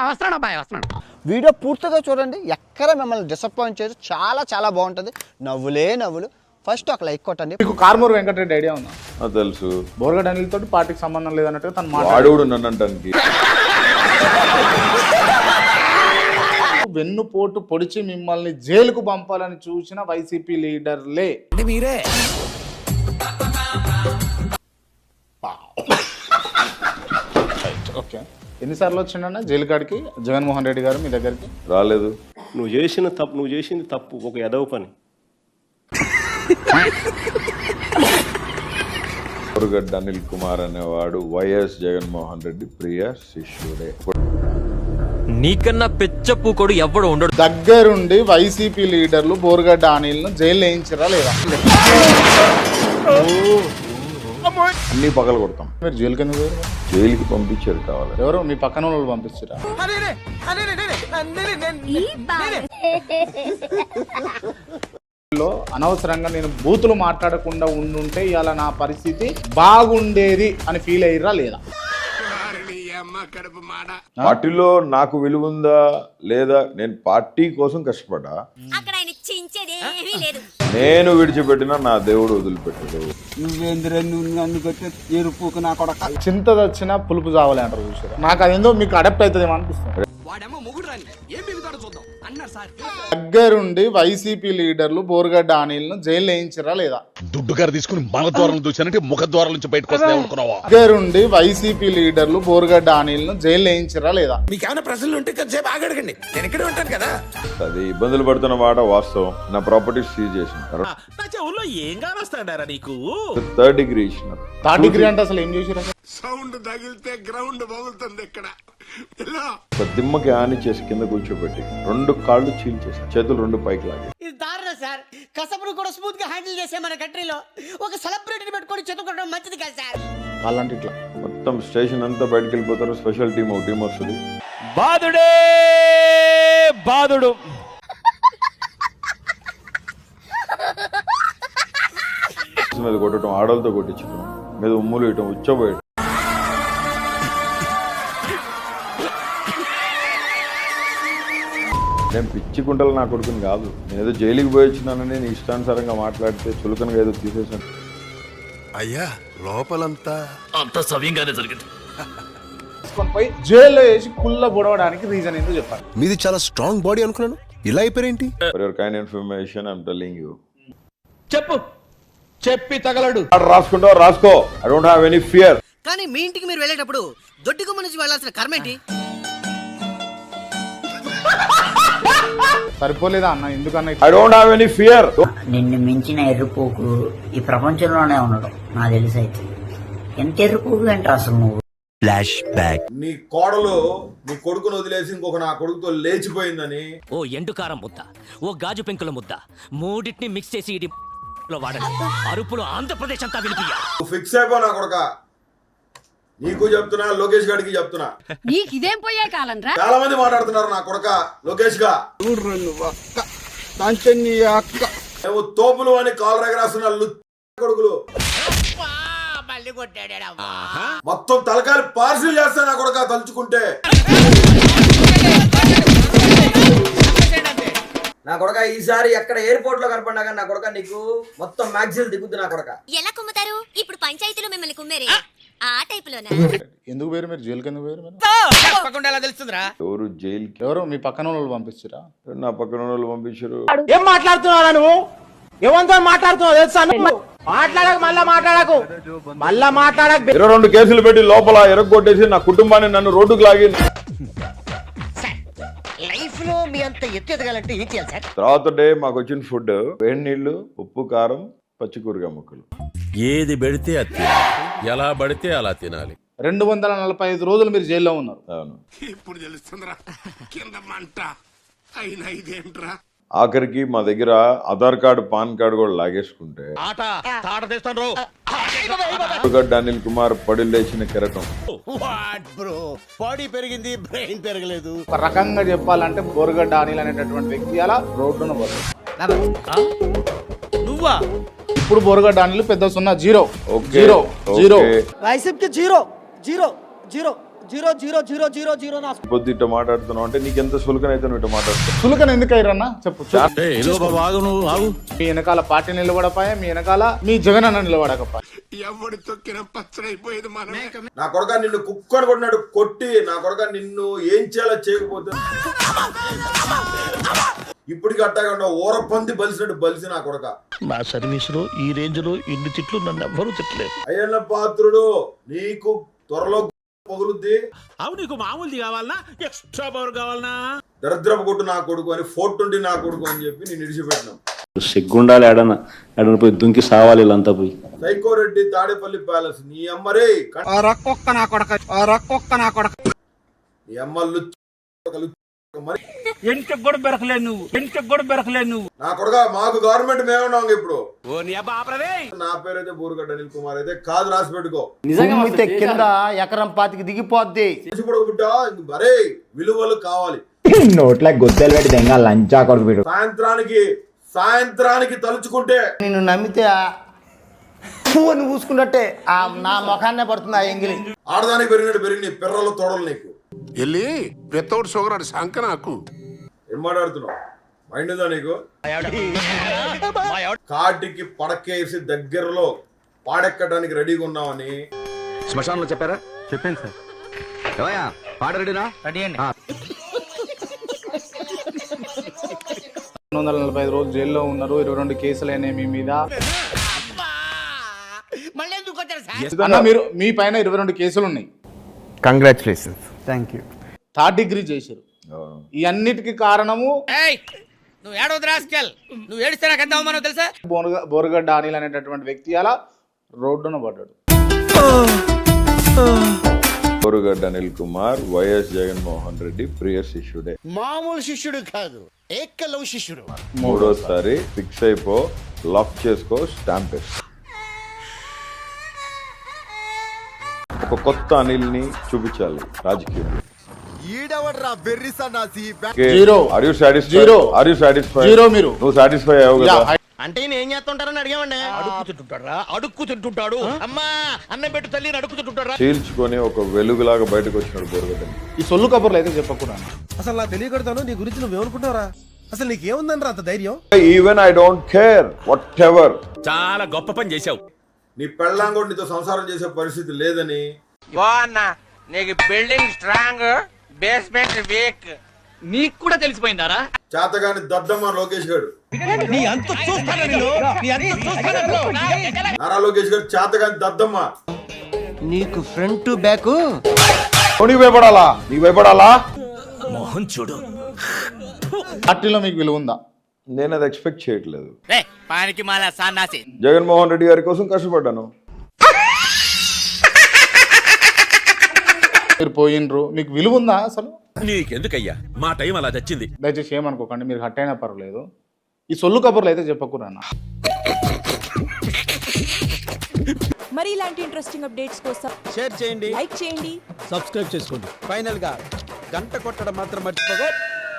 వస్తున్నాను అబ్బాయి వస్తున్నాను. వీడియో పూర్తిగా చూడండి, ఎక్కడ మిమ్మల్ని డిసప్పాయింట్ చేయదు. చాలా చాలా బాగుంటుంది, నవ్వులే నవ్వులు. ఫస్ట్ ఒక లైక్ కొట్టండి. మీకు కార్మూర్ వెంకటరెడ్డి ఐడియా ఉందా? తెలుసు. బోర్గడ్ అనిల్ తోటి పార్టీకి సంబంధం లేదన్నట్టుగా తను మాట్లాడు నన్ను అంటానికి. వెన్నుపోటు పొడిచి మిమ్మల్ని జైలుకు పంపాలని చూసిన వైసీపీ లీడర్లే మీరే. ఓకే, ఎన్నిసార్లు వచ్చిండన్నా జైలు కాడికి జగన్మోహన్ రెడ్డి గారు మీ దగ్గరికి? రాలేదు. నువ్వు చేసింది తప్పు, ఒక ఎదవ పని. బోరుగడ్డ అనిల్ కుమార్ అనేవాడు వైఎస్ జగన్మోహన్ రెడ్డి ప్రియ శిష్యుడే. నీకన్నా పెచ్చపూకోడు ఎవడు ఉండడు. దగ్గరుండి వైసీపీ లీడర్లు బోరుగడ్డ అనిల్ను జైలు వేయించరా లేదా? అన్ని పగలు కొడతాం. మీరు జైలుకి ఎందుకు పోయారు? జైలుకి పంపించారు కావాలి. ఎవరు మీ పక్కన వాళ్ళు పంపించారా? అనవసరంగా నేను బూతులు మాట్లాడకుండా ఉండుంటే ఇవాళ నా పరిస్థితి బాగుండేది అని ఫీల్ అయ్యిరా లేదా? పార్టీలో నాకు విలువ ఉందా లేదా? నేను పార్టీ కోసం కష్టపడ్డా. నేను విడిచిపెట్టినా నా దేవుడు వదిలిపెట్టాడు. చింత వచ్చినా పులుపు చావాలి అంటారు చూసారా? నాకు అదేందో మీకు అడాప్ట్ అవుతుందేమో అనిపిస్తుంది. దగ్గరుండి వైసీపీ లీడర్లు బోరుగడ్డ అనిల్ను జైలు వేయించరా లేదా? దుడ్డుగారు తీసుకుని మన ద్వారం చూసానంటే ముఖ ద్వారం నుంచి బయటకు వస్తాయనుకున్నావా? దగ్గరుండి వైసీపీ లీడర్లు బోరుగడ్డ అనిల్ను జైలు వేయించరా లేదా? మీకేమైనా ప్రశ్నలు ఉంటే కొంచెంసేపు ఆగడగండి, నేను ఇక్కడే ఉంటాను కదా. అది ఇబ్బందులు పడుతున్న మాట వాస్తవం. నా ప్రాపర్టీస్ సీజ్ చేసిన ఏం కావస్తాడారా నీకు? థర్డ్ డిగ్రీ ఇచ్చిన. థర్డ్ డిగ్రీ అంటే అసలు ఏం చేసిరా? సౌండ్ తగిలితే గ్రౌండ్ బాగుతుంది. ఇక్కడ దిమ్మకి ఆని చేసి కింద కూర్చోబెట్టి 2 కాళ్ళు చీల్చేసి చేతులు 2 పైకి లాగి. ఇది దారుణం సార్. కసపును కూడా స్మూత్ గా హ్యాండిల్ చేసే మన కంట్రీలో ఒక సెలబ్రిటీని పెట్టుకొని చెతుకోవడం మంచిది కాదు సార్. అలాంటి ఇట్లా మొత్తం స్టేషన్ అంతా బయటకు వెళ్ళిపోతారు. స్పెషల్ టీం వస్తుంది. బాదుడే బాదుడు. మీద కొట్టడం, ఆడలతో కొట్టించడం, మీద ఉమ్ములు వేయటం, ఉచ్చబోయటం. నేను పిచ్చి కుంటలు నా కొడుకుని కాదు. నేను ఏదో జైలుకి పోయి వచ్చినానని నేను ఇష్టానుసారంగా మాట్లాడితే చులకనగా ఏదో తీసేసాను. అయ్యా లోపలంతా అంత సవ్యంగానే జరిగింది. పోయి జైల్లో వేసి కుళ్ళ బొడవడానికి రీజన్ ఏంటో చెప్పాలి. మీది చాలా స్ట్రాంగ్ బాడీ అనుకున్నాను, ఇలా అయిపోయారేంటి? For your kind information I'm telling you. చెప్పి తగలడు. రాసుకుంటావు రాసుకో. I don't have any fear. కానీ మీ ఇంటికి మీరు వెళ్ళేటప్పుడు దొడ్డిగుమ్మ నుంచి వెళ్ళాల్సిన కర్మేంటి? సరిపోలేదా అన్న? ఎందుకన్నా? I don't have any fear. నిన్ను మించిన ఎర్రిపోకు ఈ ప్రపంచంలోనే ఉండడం నాకు తెలిసి. అయితే ఎంత ఎర్రిపోకు అంటే అసలు నువ్వు. Flash back. నీ కోడలు నీ కొడుకును వదిలేసి ఇంకొక నా కొడుకుతో లేచిపోయిందని ఓ ఎండుకారం ముద్ద, ఓ గాజు పెంకుల ముద్ద, మూడింటిని మిక్స్ చేసి ఇది వాడండి. అరుపులు ఆంధ్రప్రదేశ్ అంతా వినిపియ్యాలి. ఫిక్స్ అయిపో నా కొడుక. నీకు చెప్తున్నా, లోకేష్ గారికి చెప్తున్నా. నీకు ఇదేం పోయే కాలం రా. చాలా మంది మాట్లాడుతున్నారు నా కొడుక లోకేష్ గా. నువ్వు తోపులు అని కాల్ రగరాస్తున్న కొడుకులు మొత్తం తలకాయలు పార్సిల్ చేస్తా నా కొడుక తలుచుకుంటే. నా కొడక ఈసారి ఎక్కడ ఎయిర్పోర్ట్ లో కనపడినా కానీ నా కొడక నీకు మొత్తం మ్యాగ్జిల్ దిగుద్దు నా కొడక. ఎలా కుమ్ముతారు? ఇప్పుడు పంచాయతీలో మిమ్మల్ని కుమ్మేరే ఆ టైపులోనా? ఎందుకు పోయారు మీరు జైలుకి? ఎందుకు పోయారు మీరు? తప్పకుండా ఎలా తెలుస్తుందిరా? ఎవరు జైలుకి? ఎవరు మీ పక్కన వాళ్ళు పంపించారా? నా పక్కన వాళ్ళు పంపించారు. ఏం మాట్లాడుతున్నారా నువ్వు? ఏమంతా మాట్లాడుతున్నావు తెలుసా? మాట్లాడకు, మళ్ళా మాట్లాడకు. 22 కేసులు పెట్టి లోపల ఎరగొట్టేసి నా కుటుంబాన్ని నన్ను రోడ్డుకు లాగి. లైఫ్ లో మీ అంత ఎత్తు ఎదగాలంటే ఏం చేయాలి సార్? తర్వాత డే మాకు వచ్చిన ఫుడ్ వేడి నీళ్లు, ఉప్పు, కారం, పచ్చికూరగాయ ముక్కలు. ఏది పెడితే అది ఎలా పడితే అలా తినాలి. 245 రోజులు మీరు జైల్లో ఉన్నారు. అవును. ఇప్పుడు తెలుస్తుందిరా కింద మంట అయినా ఇదేంట్రా. ఆఖరికి మా దగ్గర ఆధార్ కార్డు, పాన్ కార్డు కూడా లాగేసుకుంటే బోరుగడ్డ అనిల్ కుమార్ పడి లేచిన కెరటం. బాడీ పెరిగింది, బ్రెయిన్ పెరగలేదు. ఒక రకంగా చెప్పాలంటే బోరుగడ్డ అనిల్ అనేటటువంటి వ్యక్తి అలా రోడ్డున పోతాడు. నువ్వా? ఇప్పుడు బోరుగడ్డ అనిల్ పెద్ద 0 0 ఓకే. 0 0 వైసీపీకి 0 0 0 0.00000 నా పొద్దు ఇట్ట మాట్లాడుతున్నావు అంటే నీకెంత సులకనైతే నువ్వు ఇట్ట మాట్లాడుతున్నావు. చులకన ఎందుకు అయ్యారన్నా చెప్పు. మీ వెనకాల పార్టీ నిలబడపాయా, మీ వెనకాల మీ జగన్ అన్న నిలబడకపోయా. ఎవడి తొక్కిన పచ్చడైపోయేది మనమే. నా కొడుక నిన్ను కుక్కని కొట్టినాడు కొట్టి, నా కొడుక నిన్ను ఏం చేయాలో చేయకపోతే ఇప్పటికి అట్టాగా ఉండవు, ఊరపంది బలిసినట్టు బలిసి నా కొడుక. నా సర్వీస్ లో ఈ రేంజ్ లో ఇన్ని తిట్లు నన్ను ఎవ్వరూ తిట్టలేదు. అయ్యన్న పాత్రుడు నీకు త్వరలో పగులుద్ది. అవు నీకు మామూలుది కావాలనా ఎక్స్ట్రా పవర్ కావాలనా? దరిద్రపు కొట్టు నా కొడుకు అని 420 నా కొడుకు అని చెప్పి నేను ఇడిచిపెట్టినాం. సిగ్గుండాలి ఏడన పోయి దుంకి సావాలి వీళ్ళంతా పోయి. సైకోరెడ్డి తాడేపల్లి ప్యాలెస్ నీ అమ్మరే రక్కొక్క నా కొడక నీ అమ్మలు ఎంటికి కూడా బెరకలేదు నువ్వు. నా కొడుక మాకు గవర్నమెంట్ మేమున్నాం ఇప్పుడు. ఓ నీ అబ్బా ఆపరదే. నా పేరైతే బూరుగడ్డ అనిల్ కుమార్ అయితే కాదు, రాసి పెట్టుకో. నిజంగా కింద ఎకరం 5కి దిగిపోద్ది. బిడ్డ మరే విలువలు కావాలి. నోట్ల గొద్దలు పెట్టి దెంగ లంచా కొడుకు పెట్టు. సాయంత్రానికి తలుచుకుంటే నేను నమ్మితే పువ్వుని పూసుకున్నట్టే నా ముఖాన్నే పడుతుంది ఆ ఎంగిలి. ఆడదానికి పెరిగినట్టు పెరిగి పిర్రలు తోడలు నీకు వెళ్ళి వితౌట్ షుగర్ అని శంక నాకు. ఏం మాట్లాడుతున్నావు? మైండ్ ఉందా నీకు? కాటికి పడకేసి దగ్గరలో పాడెక్కడానికి రెడీగా ఉన్నామని శ్మశానంలో చెప్పారా? చెప్పాను సార్. పాడ రెడీనా? రెడీ అండి. 245 రోజులు జైల్లో ఉన్నారు. 22 కేసులు అయినాయి మీ మీద. మళ్ళీ ఎందుకు వచ్చారు సార్? అన్న మీరు మీ పైన 22 కేసులు ఉన్నాయి. Congratulations. Thank you. 3rd degree చేశారు. ఈ అన్నిటికీ కారణము నువ్వు ఏడవద్దు రాస్కెల్. నువ్వు ఏడిస్తే నాకు ఎంత అవమానం తెలుసా? బోరగడ్డ అనిల్ అనేటటువంటి వ్యక్తి అలా రోడ్డున పడ్డాడు. బోరుగడ్డ అనిల్ కుమార్ వైఎస్ జగన్మోహన్ రెడ్డి ప్రియ శిష్యుడే. మామూలు శిష్యుడు కాదు, ఏకలవ్ శిష్యుడు. 3వసారి ఫిక్స్ అయిపో, లాక్ చేసుకో, స్టాంప్ వేసుకో. ఒక కొత్త అనిల్ ని చూపించాలి రాజకీయంలో. Zero. Are you satisfied? Zero. Are you satisfied? Zero. మీరు నువ్వు సాటిస్ఫై అయ్యావు కదా? అంటే ఈయన ఏం చేస్తుంటారని అడిగామండి. అడుక్కు తింటుంటాడు. అమ్మా అన్నం పెట్టు తల్లి అడుక్కుతుంటారా? చీల్చుకొని ఒక వెలుగులాగా బయటకు వచ్చినాడు బోరుగడ్డ. ఈ సొల్లు కబుర్లు అయితే చెప్పకుండా. అసలు నాకు తెలియకడతాను నీ గురించి నువ్వేమనుకుంటావరా? అసలు నీకేముందనరా అంత ధైర్యం? Even I don't care what ever. చాలా గొప్ప పని చేశావు. నీ పెళ్ళాం కూడా నీతో సంసారం చేసే పరిస్థితి లేదని. నీకు బిల్డింగ్ స్ట్రాంగ్, బేస్మెంట్ వీక్. నీకు కూడా తెలిసిపోయిందారా? చేతగాని దద్దమ్మ లోకేష్ గారు. నారా లోకేష్ గారు చేతగాని దద్దమ్మ. నీకు ఫ్రంట్ బ్యాక్ నీకు భయపడాలా? నీకు భయపడాలా? మోహన్ చూడు. పార్టీలో మీకు విలువ ఉందా? నేను అది ఎక్స్పెక్ట్ చేయట్లేదు. పానికి మాల సన్నాసి. జగన్మోహన్ రెడ్డి గారి కోసం కష్టపడ్డాను. మీరు పోయినరు, మీకు విలువ ఉందా అసలు? నీకెందుకయ్యా మా టైం అలా చచ్చింది. దయచేసి ఏమనుకోకండి, మీరు హట్ అయినా పర్వాలేదు. ఈ సొల్లు కబుర్లు అయితే చెప్పకురా. మరి ఇలాంటి ఇంట్రెస్టింగ్ అప్డేట్స్ కోసం షేర్ చేయండి, లైక్ చేయండి, సబ్స్క్రైబ్ చేసుకోండి. ఫైనల్ గా గంట కొట్టడం మాత్రం మర్చిపోగా